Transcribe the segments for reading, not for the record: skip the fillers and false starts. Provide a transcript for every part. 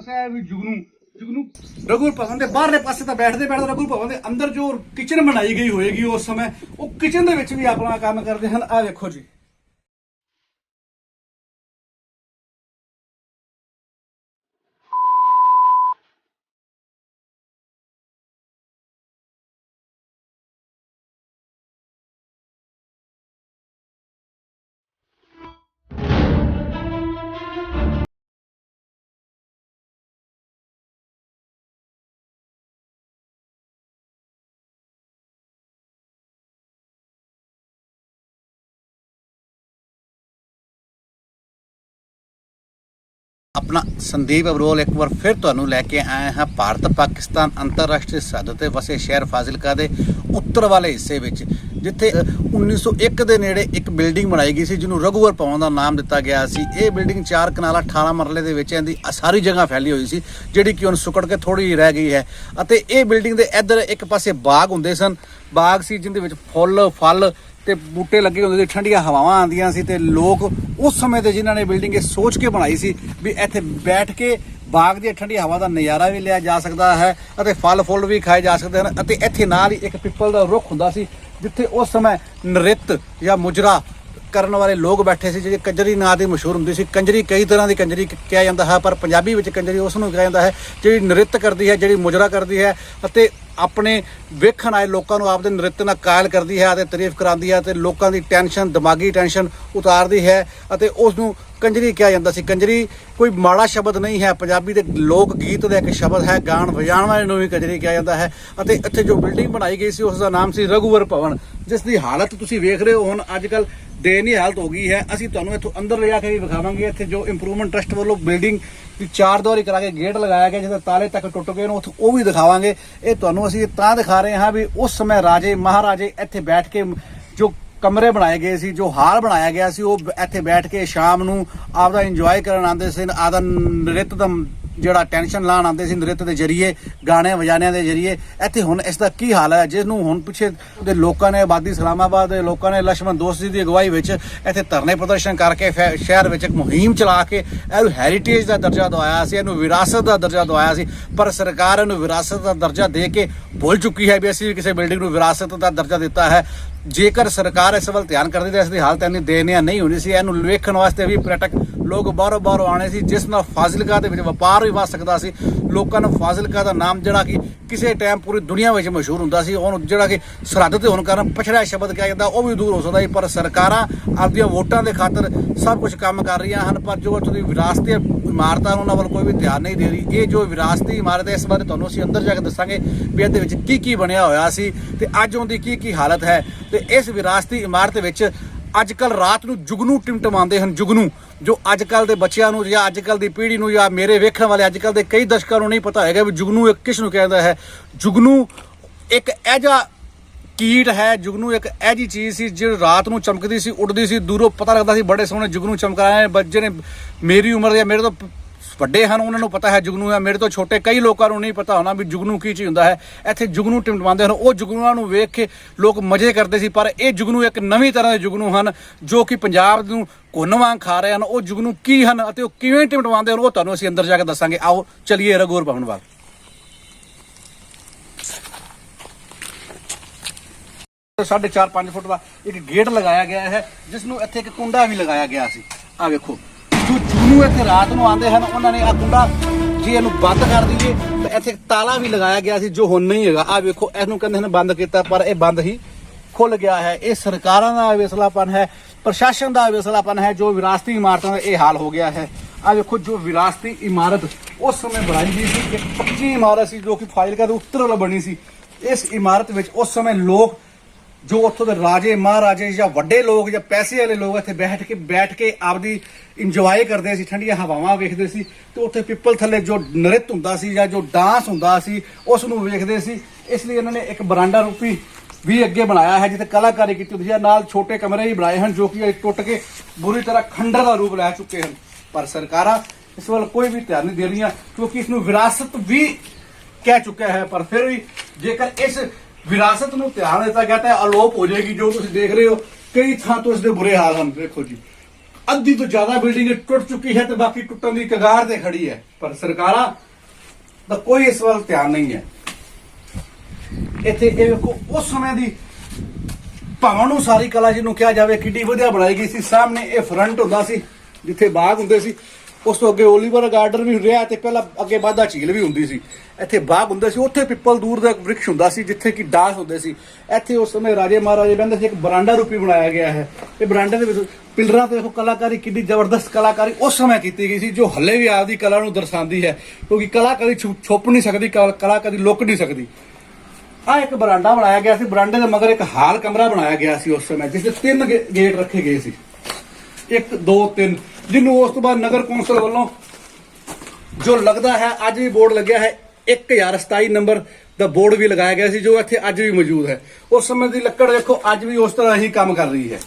दसाया भी जुगनू जुगनू रघुवर भवन के बाहरले पासे तो बैठते बैठते रघुवर भवन के अंदर जो किचन बनाई गई होएगी उस समय वो किचन के भी अपना काम करते हैं। आ देखो जी अपना संदीप अबरोल एक बार फिर तुहानूं लैके आए हैं भारत पाकिस्तान अंतरराष्ट्रीय सरहद ते वसे शहर फाजिलका के उत्तर वाले हिस्से में जिथे 1901 के नेड़े एक बिल्डिंग बनाई गई सी जिन्होंने रघुवर भवन का नाम दिता गया सी। ये बिल्डिंग 4 कनाला 18 मरले दे विच इहदी सारी जगह फैली हुई सी जिहड़ी कि हुण सुकड़ के थोड़ी रह गई है। अते ये बिल्डिंग के इधर एक पासे बाग हुंदे सन, बाग सी जिहदे विच फुੱਲ फल ते बूटे लगे होंदे सी, ठंडियां हवावां आंदियां सी ते लोग उस समय ते जिन्हां ने बिल्डिंग ये सोच के बनाई सी भी इत्थे बैठ के बाग दी ठंडी हवा का नज़ारा भी लिया जा सकता है अते फल फुੱਲ भी खाए जा सकते हैं। अते इत्थे नाल ही एक पिपल का रुख हुंदा सी जिथे उस समय नृत्य या मुजरा करने वाले लोग बैठे सी जी कंजरी नां दी मशहूर हुंदी सी। कंजरी कई तरह की कंजरी कहा जाता है पर पंजाबी विच कंजरी उसनूं कहा जाता है जी नृत्य करती है, जी मुजरा करती है अते अपने वेखण आए लोगों को आपदे नृत्य नाल कायल करती है, तारीफ कराती है, लोगों की टेंशन दिमागी टेंशन उतारती है अते उसनूं कंजरी कहा जाता सी। कंजरी कोई माड़ा शब्द नहीं है, पंजाबी के लोक गीत का एक शब्द है, गाण वजाण वाले नूं भी कंजरी कहा जाता है। अते इत्थे जो बिल्डिंग बनाई गई सी उसका नाम सी रघुवर भवन, जिस दी हालत तुसीं वेख रहे हो हुण अजकल दयनीय हालत हो गई है। असीं तुहानूं इत्थों अंदर ले जाके भी विखावांगे। इत्थे जो इंप्रूवमेंट ट्रस्ट वालों बिल्डिंग की 4 दीवारी करा के गेट लगाया गया जिहदे ताले तक टुट गए ने वो भी दिखावांगे। ये तुहानूं असीं तां दिखा रहे हैं भी उस समय राजे महाराजे इत्थे बैठ के जो कमरे बनाए गए सी, जो हाल बनाया गया सी, वो इत्थे बैठ के शाम नूं आपदा इंजॉय करन आंदे सी, आपदा नृत्य दा ਜਿਹੜਾ ਟੈਨਸ਼ਨ ਲਾਣ ਆਉਂਦੇ ਸੀ ਨ੍ਰਿਤ ਦੇ ਜਰੀਏ ਗਾਣੇ ਵਜਾਣਿਆਂ ਦੇ ਜਰੀਏ। ਇੱਥੇ ਹੁਣ ਇਸ ਦਾ ਕੀ ਹਾਲ ਹੈ ਜਿਸ ਨੂੰ ਹੁਣ ਪਿੱਛੇ ਦੇ ਲੋਕਾਂ ਨੇ ਆਬਾਦੀ ਇਸਲਾਮਾਬਾਦ ਦੇ ਲੋਕਾਂ ਨੇ ਲక్ష్మణ ਦੋਸਤੀ ਦੀ ਅਗਵਾਈ ਵਿੱਚ ਇੱਥੇ ਧਰਨੇ ਪ੍ਰਦਰਸ਼ਨ ਕਰਕੇ ਸ਼ਹਿਰ ਵਿੱਚ ਇੱਕ ਮੁਹਿੰਮ ਚਲਾ ਕੇ ਇਹਨੂੰ ਹੈਰੀਟੇਜ ਦਾ ਦਰਜਾ ਦਵਾਇਆ ਸੀ, ਇਹਨੂੰ ਵਿਰਾਸਤ ਦਾ ਦਰਜਾ ਦਵਾਇਆ ਸੀ। ਪਰ ਸਰਕਾਰ ਇਹਨੂੰ ਵਿਰਾਸਤ ਦਾ ਦਰਜਾ ਦੇ ਕੇ ਭੁੱਲ ਚੁੱਕੀ ਹੈ ਵੀ ਅਸੀਂ ਕਿਸੇ ਬਿਲਡਿੰਗ ਨੂੰ ਵਿਰਾਸਤ ਦਾ ਦਰਜਾ ਦਿੱਤਾ ਹੈ। ਜੇਕਰ ਸਰਕਾਰ ਇਸ ਵੱਲ ਧਿਆਨ ਕਰਦੀ ਤਾਂ ਇਸ ਦੀ ਹਾਲਤ ਇੰਨੀ ਦਯਨੀय ਨਹੀਂ ਹੋਣੀ ਸੀ। ਇਹਨੂੰ ਵੇਖਣ ਵਾਸਤੇ ਵੀ पर्यटक लोग बाहरों बाहरों आने सी जिस नाल फाजिलका दे विच वपार भी वध सकदा सी। लोकां नूं फाजिलका दा नाम जिहड़ा कि किसी टाइम पूरी दुनिया में मशहूर हुंदा सी हुण जिहड़ा कि सरहद ते होण कारण पछड़ा शब्द कहा जाता वो भी दूर हो सकदा है। पर सरकारां आपदियां वोटां दे खातर सब कुछ काम कर रही हैं पर जो उत्थों दी विरासती इमारतां उन्हां वल कोई भी ध्यान नहीं दे रही। ये जो विरासती इमारत है इस बारे तुहानूं असीं अंदर जाके दस्सांगे भी इहदे विच की बनया होया सी ते अज उहदी की हालत है। ते इस विरासती इमारत विच अजकल रात नूं जुगनू टिमटमाते हैं। जुगनू जो अजकल के बच्चों को या अजकल की पीढ़ी को या मेरे वेखण वाले अजकल के कई दर्शकों को नहीं पता है भी जुगनू एक किस नूं कहता है। जुगनू एक ऐजा कीट है, जुगनू एक ऐजी चीज़ सी जो रात नूं चमकदी सी, उड़दी सी, दूरों पता लगता सी बड़े सोहने जुगनू चमकाए। बच्चे ने मेरी उम्र या मेरे तो ਵੱਡੇ ਹਨ ਉਹਨਾਂ ਨੂੰ ਪਤਾ ਹੈ जुगनू है, मेरे तो छोटे कई लोगों को नहीं पता होना भी जुगनू की चीज़ ਹੁੰਦਾ है। ਇੱਥੇ जुगनू ਟਿਮਟਮਾਉਂਦੇ ਹਨ, ਉਹ जुगਨੂਆਂ ਨੂੰ ਵੇਖ ਕੇ ਲੋਕ ਮਜ਼ੇ ਕਰਦੇ ਸੀ। ਪਰ ਇਹ जुगनू ਇੱਕ ਨਵੀਂ ਤਰ੍ਹਾਂ ਦੇ जुगनू ਹਨ ਜੋ ਕਿ ਪੰਜਾਬ ਨੂੰ ਘੁੰਨ ਵਾਂਗ ਖਾ ਰਹੇ ਹਨ। ਉਹ जुगनू ਕੀ ਹਨ ਅਤੇ ਉਹ ਕਿਵੇਂ ਟਿਮਟਮਾਉਂਦੇ ਹਨ ਉਹ ਤੁਹਾਨੂੰ ਅਸੀਂ ਅੰਦਰ ਜਾ ਕੇ ਦੱਸਾਂਗੇ। ਆਓ ਚਲਿਏ ਰਘੁਵਰ ਭਵਨ ਵੱਲ। 4.5 फुट का एक गेट लगाया गया है जिसनों इत्थे एक कुंडा भी लगाया गया सी। आ वेखो जो जुगनू इत्थे रात नूं आंदे हन उन्होंने आ कुंडा जे इहनूं बंद कर दईए तो इत्थे ताला भी लगाया गया सी जो हुण नहीं हैगा। आ वेखो इहनूं कहंदे हन बंद कीता पर यह बंद ही खुल गया है। ये सरकारां दा अवेसलापन है, प्रशासन का अवेसलापन है जो विरासती इमारतों का यह हाल हो गया है। आ देखो जो विरासती इमारत उस समय बनाई गई सी एक पक्की इमारत सी जो कि फाजिलका दे उत्तर वाल बनी सी। इस इमारत में उस समय लोग जो उत्थों के राजे महाराजे या वड्डे लोग या पैसे वाले लोग इत्थे बैठ के आपदी इंजॉय करते सी, ठंडियां हवावां वेखदे सी ते उत्थे पिपल थल्ले जो नृत्य हुंदा सी या जो डांस हुंदा सी उस नूं वेखदे सी। इसलिए इन्होंने एक बरांडा रूपी भी अगे बनाया है जिथे कलाकारी की हुंदी है। नाल छोटे कमरे भी बनाए हैं जो कि टुट के बुरी तरह खंडर का रूप लै चुके हैं। पर सरकारां इस वाल कोई भी ध्यान नहीं दे रही क्योंकि इसनूं विरासत भी कह चुका है। पर फिर भी जेकर इस विरासत नूं ध्यान दिता गया तो अलोप हो जाएगी। जो तुसीं देख रहे हो कई थां तो इसके बुरे हाल हैं। देखो जी ਅੱਧੀ ਤੋਂ ਜ਼ਿਆਦਾ ਬਿਲਡਿੰਗ ਟੁੱਟ ਚੁੱਕੀ ਹੈ ਤੇ ਬਾਕੀ ਟੁੱਟਣ ਦੀ ਕਗਾਰ ਤੇ ਖੜੀ ਹੈ, ਪਰ ਸਰਕਾਰਾਂ ਦਾ ਕੋਈ ਇਸ ਵੱਲ ਧਿਆਨ ਨਹੀਂ ਹੈ। ਇੱਥੇ ਇਹ ਵੇਖੋ ਉਸ ਸਮੇਂ ਦੀ ਭਵਨ ਨੂੰ ਸਾਰੀ ਕਲਾ ਜਿਹਨੂੰ ਕਿਹਾ ਜਾਵੇ ਕਿੱਡੀ ਵਧੀਆ ਬਣਾਈ ਗਈ ਸੀ। ਸਾਹਮਣੇ ਇਹ ਫਰੰਟ ਹੁੰਦਾ ਸੀ ਜਿੱਥੇ ਬਾਗ ਹੁੰਦੇ ਸੀ, ਉਸ ਤੋਂ ਅੱਗੇ ਓਲੀਵਰ ਗਾਰਡਨ ਵੀ ਰਿਹਾ ਤੇ ਪਹਿਲਾਂ ਅੱਗੇ ਬਾਦਾ ਝੀਲ ਵੀ ਹੁੰਦੀ ਸੀ। ਇੱਥੇ ਬਾਗ ਹੁੰਦੇ ਸੀ, ਉੱਥੇ ਪਿੱਪਲ ਦੂਰ ਦਾ ਇੱਕ ਵ੍ਰਿਕਸ਼ ਹੁੰਦਾ ਸੀ ਜਿੱਥੇ ਕਿ ਡਾਂਸ ਹੁੰਦੇ ਸੀ। ਇੱਥੇ ਉਸ ਸਮੇਂ ਰਾਜੇ ਮਹਾਰਾਜੇ ਬਹਿੰਦੇ ਸੀ। ਇੱਕ ਬਰਾਂਡਾ ਰੂਪੀ ਬਣਾਇਆ ਗਿਆ ਹੈ। ਇਹ ਬਰਾਂਡੇ ਦੇ ਵਿੱਚ ਪਿਲਰਾਂ ਤੇ ਦੇਖੋ ਕਲਾਕਾਰੀ, ਕਿੰਨੀ ਜ਼ਬਰਦਸਤ ਕਲਾਕਾਰੀ ਉਸ ਸਮੇਂ ਕੀਤੀ ਗਈ ਸੀ, ਜੋ ਹੱਲੇ ਵੀ ਆਪਦੀ ਕਲਾ ਨੂੰ ਦਰਸਾਉਂਦੀ ਹੈ, ਕਿਉਂਕਿ ਕਲਾਕਾਰੀ ਛੁਪ ਨਹੀਂ ਸਕਦੀ, ਕਲਾਕਾਰੀ ਲੁਕ ਨਹੀਂ ਸਕਦੀ। ਆ ਇੱਕ ਬਰਾਂਡਾ ਬਣਾਇਆ ਗਿਆ ਸੀ, ਬਰਾਂਡੇ ਦੇ ਮਗਰ ਇੱਕ ਹਾਲ ਕਮਰਾ ਬਣਾਇਆ ਗਿਆ ਸੀ ਉਸ ਸਮੇਂ, ਜਿਸ ਦੇ 3 ਗੇਟ ਰੱਖੇ ਗਏ ਸੀ, 1 2 3, ਜਿਹਨੂੰ ਉਸ ਤੋਂ ਬਾਅਦ ਨਗਰ ਕੌਂਸਲ ਵੱਲੋਂ ਜੋ ਲੱਗਦਾ ਹੈ ਅੱਜ ਵੀ ਬੋਰਡ ਲੱਗਿਆ ਹੈ 1027 ਨੰਬਰ ਦਾ ਬੋਰਡ ਵੀ ਲਗਾਇਆ ਗਿਆ ਸੀ, ਜੋ ਇੱਥੇ ਅੱਜ ਵੀ ਮੌਜੂਦ ਹੈ। ਉਸ ਸਮੇਂ ਦੀ ਲੱਕੜ ਦੇਖੋ ਅੱਜ ਵੀ ਉਸ ਤਰ੍ਹਾਂ ਹੀ ਕੰਮ ਕਰ ਰਹੀ ਹੈ।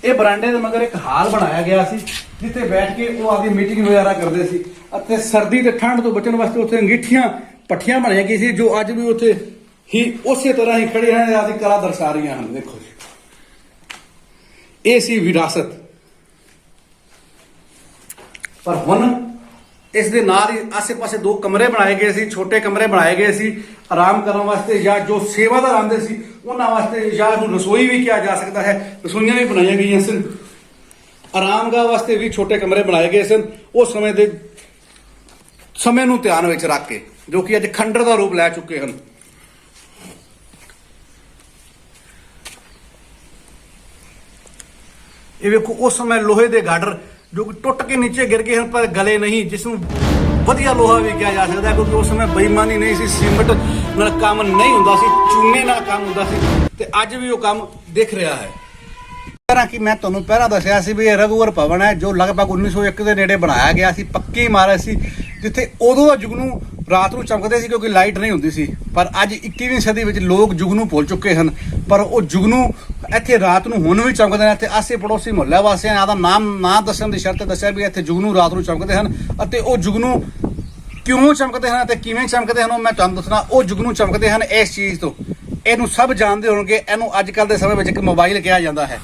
ਇਹ ਬਰਾਂਡੇ ਦੇ ਮਗਰ ਇੱਕ ਹਾਲ ਬਣਾਇਆ ਗਿਆ ਸੀ ਜਿੱਥੇ ਬੈਠ ਕੇ ਉਹ ਆਪਦੀ ਮੀਟਿੰਗ ਵਗੈਰਾ ਕਰਦੇ ਸੀ, ਅਤੇ ਸਰਦੀ ਤੇ ਠੰਡ ਤੋਂ ਬਚਣ ਵਾਸਤੇ ਉੱਥੇ ਅੰਗੀਠੀਆਂ ਪੱਠੀਆਂ ਬਣਾਈਆਂ ਗਈ ਸੀ, ਜੋ ਅੱਜ ਵੀ ਉੱਥੇ ਹੀ ਉਸੇ ਤਰ੍ਹਾਂ ਹੀ ਖੜੀਆਂ ਹਨ, ਆਪਦੀ ਕਲਾ ਦਰਸਾ ਰਹੀਆਂ ਹਨ। ਦੇਖੋ ਜੀ, ਇਹ ਸੀ ਵਿਰਾਸਤ। ਪਰ ਹੁਣ ਇਸ ਦੇ ਨਾਲ ਹੀ ਆਸੇ-ਪਾਸੇ 2 ਕਮਰੇ ਬਣਾਏ ਗਏ ਸੀ, ਛੋਟੇ ਕਮਰੇ ਬਣਾਏ ਗਏ ਸੀ ਆਰਾਮ ਕਰਨ ਵਾਸਤੇ, ਜਾਂ ਜੋ ਸੇਵਾਦਾਰ ਆਉਂਦੇ ਸੀ ਉਹਨਾਂ ਵਾਸਤੇ, ਜਾਂ ਨੂੰ ਰਸੋਈ ਵੀ ਕਿਹਾ ਜਾ ਸਕਦਾ ਹੈ। ਰਸੋਈਆਂ ਵੀ ਬਣਾਈਆਂ ਗਈਆਂ ਸਨ, ਆਰਾਮਗਾਹ ਵਾਸਤੇ ਵੀ ਛੋਟੇ ਕਮਰੇ ਬਣਾਏ ਗਏ ਸਨ ਉਸ ਸਮੇਂ ਦੇ ਸਮੇਂ ਨੂੰ ਧਿਆਨ ਵਿੱਚ ਰੱਖ ਕੇ, ਜੋ ਕਿ ਅੱਜ ਖੰਡਰ ਦਾ ਰੂਪ ਲੈ ਚੁੱਕੇ ਹਨ। ਇਹ ਵੇਖੋ ਉਸ ਸਮੇਂ ਲੋਹੇ ਦੇ ਗਾਡਰ ਜੋ ਕਿ ਟੁੱਟ ਕੇ ਨੀਚੇ ਗਿਰ ਗਏ ਹਨ, ਪਰ ਗਲੇ ਨਹੀਂ, ਜਿਸ ਨੂੰ ਵਧੀਆ ਲੋਹਾ ਵੀ ਕਿਹਾ ਜਾ ਸਕਦਾ, ਕਿਉਂਕਿ ਉਸ ਸਮੇਂ ਬੇਈਮਾਨੀ ਨਹੀਂ ਸੀ, ਸੀਮਟ ਨਾਲ ਕੰਮ ਨਹੀਂ ਹੁੰਦਾ ਸੀ, ਚੂਨੇ ਨਾਲ ਕੰਮ ਹੁੰਦਾ ਸੀ, ਤੇ ਅੱਜ ਵੀ ਉਹ ਕੰਮ ਦਿਖ ਰਿਹਾ ਹੈ। ਤਰ੍ਹਾਂ ਕਿ ਮੈਂ ਤੁਹਾਨੂੰ ਪਹਿਲਾਂ ਦੱਸਿਆ ਸੀ ਵੀ ਇਹ ਰਘੂਵਰ ਭਵਨ ਹੈ, ਜੋ ਲਗਭਗ 1901 ਦੇ ਨੇੜੇ ਬਣਾਇਆ ਗਿਆ ਸੀ, ਪੱਕੀ ਇਮਾਰਤ ਸੀ, ਜਿੱਥੇ ਉਦੋਂ ਦਾ ਜੁਗਨੂ ਰਾਤ ਨੂੰ ਚਮਕਦੇ ਸੀ ਕਿਉਂਕਿ ਲਾਈਟ ਨਹੀਂ ਹੁੰਦੀ ਸੀ। ਪਰ ਅੱਜ 21ਵੀਂ ਸਦੀ ਵਿੱਚ ਲੋਕ ਜੁਗਨੂ ਭੁੱਲ ਚੁੱਕੇ ਹਨ, ਪਰ ਉਹ ਜੁਗਨੂ ਇੱਥੇ ਰਾਤ ਨੂੰ ਹੁਣ ਵੀ ਚਮਕਦੇ ਨੇ। ਇੱਥੇ ਆਸੇ ਪੜੋਸੀ ਮੁਹੱਲਾ ਵਾਸੀਆਂ ਨੇ ਆਦਾ ਨਾਮ ਨਾ ਦੱਸਣ ਦੀ ਸ਼ਰਤ ਦੱਸਿਆ ਵੀ ਇੱਥੇ ਜੁਗਨੂ ਰਾਤ ਨੂੰ ਚਮਕਦੇ ਹਨ, ਅਤੇ ਉਹ ਜੁਗਨੂ ਕਿਉਂ ਚਮਕਦੇ ਹਨ ਅਤੇ ਕਿਵੇਂ ਚਮਕਦੇ ਹਨ ਉਹ ਮੈਂ ਤੁਹਾਨੂੰ ਦੱਸਣਾ। ਉਹ ਜੁਗਨੂ ਚਮਕਦੇ ਹਨ ਇਸ ਚੀਜ਼ ਤੋਂ, ਇਹਨੂੰ ਸਭ ਜਾਣਦੇ ਹੋਣਗੇ, ਇਹਨੂੰ ਅੱਜ ਕੱਲ੍ਹ ਦੇ ਸਮੇਂ ਵਿੱਚ ਇੱਕ ਮੋਬਾਈਲ ਕਿਹਾ ਜਾਂਦਾ ਹੈ।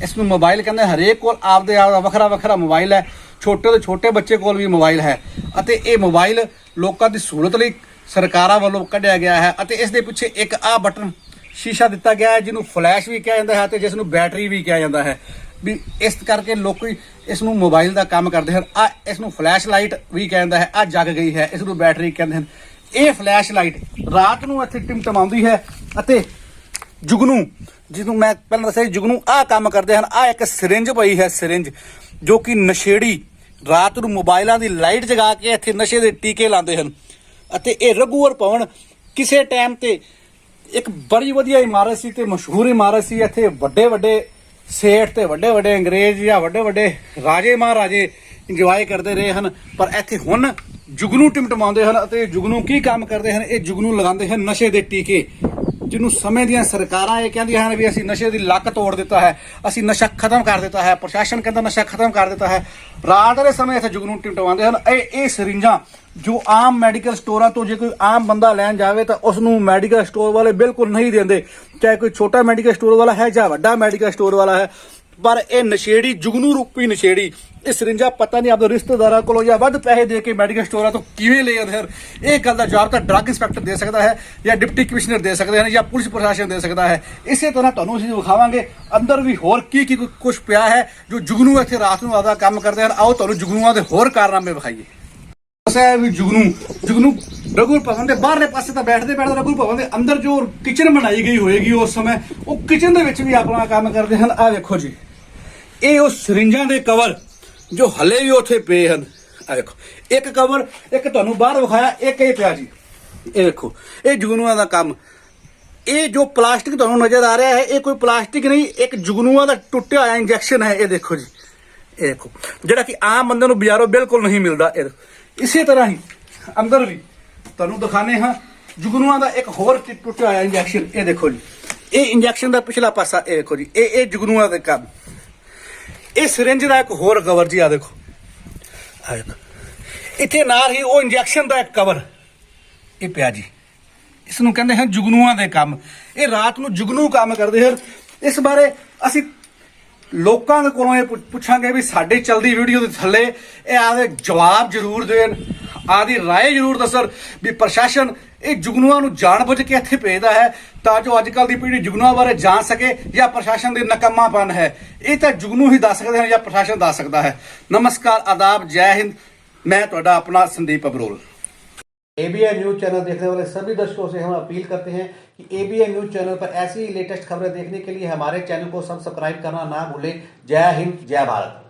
ਇਸ ਨੂੰ ਮੋਬਾਈਲ ਕਹਿੰਦੇ, ਹਰੇਕ ਕੋਲ ਆਪਦੇ ਆਪ ਦਾ ਵੱਖਰਾ ਵੱਖਰਾ ਮੋਬਾਈਲ ਹੈ, ਛੋਟੇ ਤੋਂ ਛੋਟੇ ਬੱਚੇ ਕੋਲ ਵੀ ਮੋਬਾਈਲ ਹੈ, ਅਤੇ ਇਹ ਮੋਬਾਈਲ ਲੋਕਾਂ ਦੀ ਸਹੂਲਤ ਲਈ ਸਰਕਾਰਾਂ ਵੱਲੋਂ ਕੱਢਿਆ ਗਿਆ ਹੈ। ਅਤੇ ਇਸ ਦੇ ਪਿੱਛੇ ਇੱਕ ਆਹ ਬਟਨ ਸ਼ੀਸ਼ਾ ਦਿੱਤਾ ਗਿਆ ਹੈ ਜਿਹਨੂੰ ਫਲੈਸ਼ ਵੀ ਕਿਹਾ ਜਾਂਦਾ ਹੈ ਅਤੇ ਜਿਸ ਨੂੰ ਬੈਟਰੀ ਵੀ ਕਿਹਾ ਜਾਂਦਾ ਹੈ, ਵੀ ਇਸ ਕਰਕੇ ਲੋਕੀ ਇਸ ਨੂੰ ਮੋਬਾਈਲ ਦਾ ਕੰਮ ਕਰਦੇ ਹਨ। ਆ ਇਸ ਨੂੰ ਫਲੈਸ਼ ਲਾਈਟ ਵੀ ਕਿਹਾ ਜਾਂਦਾ ਹੈ, ਆ ਜਗ ਗਈ ਹੈ, ਇਸ ਨੂੰ ਬੈਟਰੀ ਕਹਿੰਦੇ ਹਨ। ਇਹ ਫਲੈਸ਼ ਲਾਈਟ ਰਾਤ ਨੂੰ ਇੱਥੇ ਟਿਮਟਮਾਉਂਦੀ ਹੈ, ਅਤੇ ਜੁਗਨੂ ਜਿਹਨੂੰ ਮੈਂ ਪਹਿਲਾਂ ਦੱਸਿਆ ਜੁਗਨੂ ਆਹ ਕੰਮ ਕਰਦੇ ਹਨ। ਆਹ ਇੱਕ ਸਿਰਿੰਜ ਪਈ ਹੈ, ਸਿਰਿੰਜ, ਜੋ ਕਿ ਨਸ਼ੇੜੀ ਰਾਤ ਨੂੰ ਮੋਬਾਈਲਾਂ ਦੀ ਲਾਈਟ ਜਗਾ ਕੇ ਇੱਥੇ ਨਸ਼ੇ ਦੇ ਟੀਕੇ ਲਾਉਂਦੇ ਹਨ। ਅਤੇ ਇਹ ਰਘੂਵਰ ਭਵਨ ਕਿਸੇ ਟਾਈਮ ਤੇ ਇੱਕ ਬੜੀ ਵਧੀਆ ਇਮਾਰਤ ਸੀ ਤੇ ਮਸ਼ਹੂਰ ਇਮਾਰਤ ਸੀ। ਇੱਥੇ ਵੱਡੇ ਵੱਡੇ ਸੇਠ ਤੇ ਵੱਡੇ ਵੱਡੇ ਅੰਗਰੇਜ਼ ਜਾਂ ਵੱਡੇ ਵੱਡੇ ਰਾਜੇ ਮਹਾਰਾਜੇ ਇੰਜੋਏ ਕਰਦੇ ਰਹੇ ਹਨ, ਪਰ ਇੱਥੇ ਹੁਣ ਜੁਗਨੂ ਟਿਮਟਮਾਉਂਦੇ ਹਨ। ਅਤੇ ਜੁਗਨੂ ਕੀ ਕੰਮ ਕਰਦੇ ਹਨ? ਇਹ ਜੁਗਨੂ ਲਗਾਉਂਦੇ ਹਨ ਨਸ਼ੇ ਦੇ ਟੀਕੇ, ਜਿਹਨੂੰ ਸਮੇਂ ਦੀਆਂ ਸਰਕਾਰਾਂ ਇਹ ਕਹਿੰਦੀਆਂ ਹਨ ਵੀ ਅਸੀਂ ਨਸ਼ੇ ਦੀ ਲੱਕ ਤੋੜ ਦਿੱਤਾ ਹੈ, ਅਸੀਂ ਨਸ਼ਾ ਖਤਮ ਕਰ ਦਿੱਤਾ ਹੈ, ਪ੍ਰਸ਼ਾਸਨ ਕਹਿੰਦਾ ਨਸ਼ਾ ਖਤਮ ਕਰ ਦਿੱਤਾ ਹੈ। ਰਾਤ ਦੇ ਸਮੇਂ ਇੱਥੇ ਜੁਗਨੂ ਟਿਮਟਮਾਉਂਦੇ ਹਨ। ਇਹ ਸਰਿੰਜਾਂ ਜੋ ਆਮ ਮੈਡੀਕਲ ਸਟੋਰਾਂ ਤੋਂ ਜੇ ਕੋਈ ਆਮ ਬੰਦਾ ਲੈਣ ਜਾਵੇ ਤਾਂ ਉਸ ਨੂੰ ਮੈਡੀਕਲ ਸਟੋਰ ਵਾਲੇ ਬਿਲਕੁਲ ਨਹੀਂ ਦਿੰਦੇ, ਚਾਹੇ ਕੋਈ ਛੋਟਾ ਮੈਡੀਕਲ ਸਟੋਰ ਵਾਲਾ ਹੈ ਜਾਂ ਵੱਡਾ ਮੈਡੀਕਲ ਸਟੋਰ ਵਾਲਾ ਹੈ। ਪਰ ਇਹ ਨਸ਼ੇੜੀ, ਜੁਗਨੂ ਰੂਪੀ ਨਸ਼ੇੜੀ, ਇਹ ਸਰਿੰਜਾਂ ਪਤਾ ਨਹੀਂ ਆਪਣੇ ਰਿਸ਼ਤੇਦਾਰਾਂ ਕੋਲੋਂ ਜਾਂ ਵੱਧ ਪੈਸੇ ਦੇ ਕੇ ਮੈਡੀਕਲ ਸਟੋਰਾਂ ਤੋਂ ਕਿਵੇਂ ਲੈ ਜਾਂਦੇ ਹਨ। ਇਹ ਗੱਲ ਦਾ ਜਵਾਬ ਤਾਂ ਡਰੱਗ ਇੰਸਪੈਕਟਰ ਦੇ ਸਕਦਾ ਹੈ, ਜਾਂ ਡਿਪਟੀ ਕਮਿਸ਼ਨਰ ਦੇ ਸਕਦੇ ਹਨ, ਜਾਂ ਪੁਲਿਸ ਪ੍ਰਸ਼ਾਸਨ ਦੇ ਸਕਦਾ ਹੈ। ਇਸੇ ਤਰ੍ਹਾਂ ਤੁਹਾਨੂੰ ਅਸੀਂ ਵਿਖਾਵਾਂਗੇ ਅੰਦਰ ਵੀ ਹੋਰ ਕੀ ਕੀ ਕੁਝ ਪਿਆ ਹੈ ਜੋ ਜੁਗਨੂ ਇੱਥੇ ਰਾਤ ਨੂੰ ਆਪਦਾ ਕੰਮ ਕਰਦੇ ਹਨ। ਆਓ ਤੁਹਾਨੂੰ ਜੁਗਨੂਆਂ ਦੇ ਹੋਰ ਕਾਰਨਾਮੇ ਵਿਖਾਈਏ। ਵੀ ਜੁਗਨੂ ਰਘੂਵਰ ਭਵਨ ਦੇ ਬਾਹਰਲੇ ਪਾਸੇ ਤਾਂ ਬੈਠਦੇ ਰਘੂਵਰ ਭਵਨ ਦੇ ਅੰਦਰ ਜੋ ਕਿਚਨ ਬਣਾਈ ਗਈ ਹੋਏਗੀ ਉਸ ਸਮੇਂ, ਉਹ ਕਿਚਨ ਦੇ ਵਿੱਚ ਵੀ ਆਪਣਾ ਕੰਮ ਕਰਦੇ ਹਨ। ਆਹ ਵੇਖੋ ਜੀ, ਇਹ ਉਹ ਸਰਿੰਜਾਂ ਦੇ ਕਵਰ ਜੋ ਹਲੇ ਵੀ ਉੱਥੇ ਪਏ ਹਨ। ਆ ਦੇਖੋ, ਇੱਕ ਕਵਰ ਇੱਕ ਤੁਹਾਨੂੰ ਬਾਹਰ ਵਿਖਾਇਆ, ਇੱਕ ਇਹ ਪਿਆ ਜੀ। ਇਹ ਦੇਖੋ, ਇਹ ਜੁਗਨੂਆਂ ਦਾ ਕੰਮ। ਇਹ ਜੋ ਪਲਾਸਟਿਕ ਤੁਹਾਨੂੰ ਨਜ਼ਰ ਆ ਰਿਹਾ ਹੈ, ਇਹ ਕੋਈ ਪਲਾਸਟਿਕ ਨਹੀਂ, ਇੱਕ ਜੁਗਨੂਆਂ ਦਾ ਟੁੱਟਿਆ ਹੋਇਆ ਇੰਜੈਕਸ਼ਨ ਹੈ। ਇਹ ਦੇਖੋ ਜੀ, ਇਹ ਦੇਖੋ, ਜਿਹੜਾ ਕਿ ਆਮ ਬੰਦੇ ਨੂੰ ਬਾਜ਼ਾਰੋਂ ਬਿਲਕੁਲ ਨਹੀਂ ਮਿਲਦਾ। ਇਹ ਇਸੇ ਤਰ੍ਹਾਂ ਹੀ ਅੰਦਰ ਵੀ ਤੁਹਾਨੂੰ ਦਿਖਾਣੇ ਹਾਂ ਜੁਗਨੂਆਂ ਦਾ ਇੱਕ ਹੋਰ ਟੁੱਟਿਆ ਹੋਇਆ ਇੰਜੈਕਸ਼ਨ। ਇਹ ਦੇਖੋ ਜੀ, ਇਹ ਇੰਜੈਕਸ਼ਨ ਦਾ ਪਿਛਲਾ ਪਾਸਾ। ਇਹ ਦੇਖੋ ਜੀ, ਇਹ ਜੁਗਨੂਆਂ ਦੇ ਕੰਮ। ਇਹ ਸਿਰਿੰਜ ਦਾ ਇੱਕ ਹੋਰ ਕਵਰ ਜੀ, ਆ ਦੇਖੋ, ਆ ਦੇਖੋ, ਇੱਥੇ ਨਾਲ ਹੀ ਉਹ ਇੰਜੈਕਸ਼ਨ ਦਾ ਇੱਕ ਕਵਰ ਇਹ ਪਿਆ ਜੀ। ਇਸ ਨੂੰ ਕਹਿੰਦੇ ਹਨ ਜੁਗਨੂਆਂ ਦੇ ਕੰਮ। ਇਹ ਰਾਤ ਨੂੰ ਜੁਗਨੂ ਕੰਮ ਕਰਦੇ ਹਨ। ਇਸ ਬਾਰੇ ਅਸੀਂ ਲੋਕਾਂ ਦੇ ਕੋਲੋਂ ਇਹ ਪੁੱਛਾਂਗੇ ਵੀ ਸਾਡੀ ਚਲਦੀ ਵੀਡੀਓ ਦੇ ਥੱਲੇ ਇਹ ਆਦੇ ਜਵਾਬ ਜ਼ਰੂਰ ਦੇਣ, ਆਦੀ ਰਾਏ ਜ਼ਰੂਰ ਦੱਸਣ ਵੀ ਪ੍ਰਸ਼ਾਸਨ ਇਹ ਜੁਗਨੂਆਂ ਨੂੰ ਜਾਣਬੁੱਝ ਕੇ ਇੱਥੇ ਭੇਜਦਾ ਹੈ ਤਾਂ ਜੋ ਅੱਜ ਕੱਲ ਦੀ ਪੀੜ੍ਹੀ ਜੁਗਨੂਆਂ ਬਾਰੇ ਜਾਣ ਸਕੇ ਜਾਂ ਪ੍ਰਸ਼ਾਸਨ ਦੀ ਨਕਮਾਪਨ ਹੈ। ਇਹ ਤਾਂ ਜੁਗਨੂ ਹੀ ਦੱਸ ਸਕਦੇ ਹਨ ਜਾਂ ਪ੍ਰਸ਼ਾਸਨ ਦੱਸ ਸਕਦਾ ਹੈ। नमस्कार, आदाब, जय हिंद। मैं ਤੁਹਾਡਾ अपना Sandeep Abrol. ABN news channel देखने वाले सभी दर्शकों से हम अपील करते हैं कि एबीएन न्यूज चैनल पर ऐसी ही लेटेस्ट खबरें देखने के लिए हमारे चैनल को सब्सक्राइब करना ना भूलें। जय हिंद, जय भारत।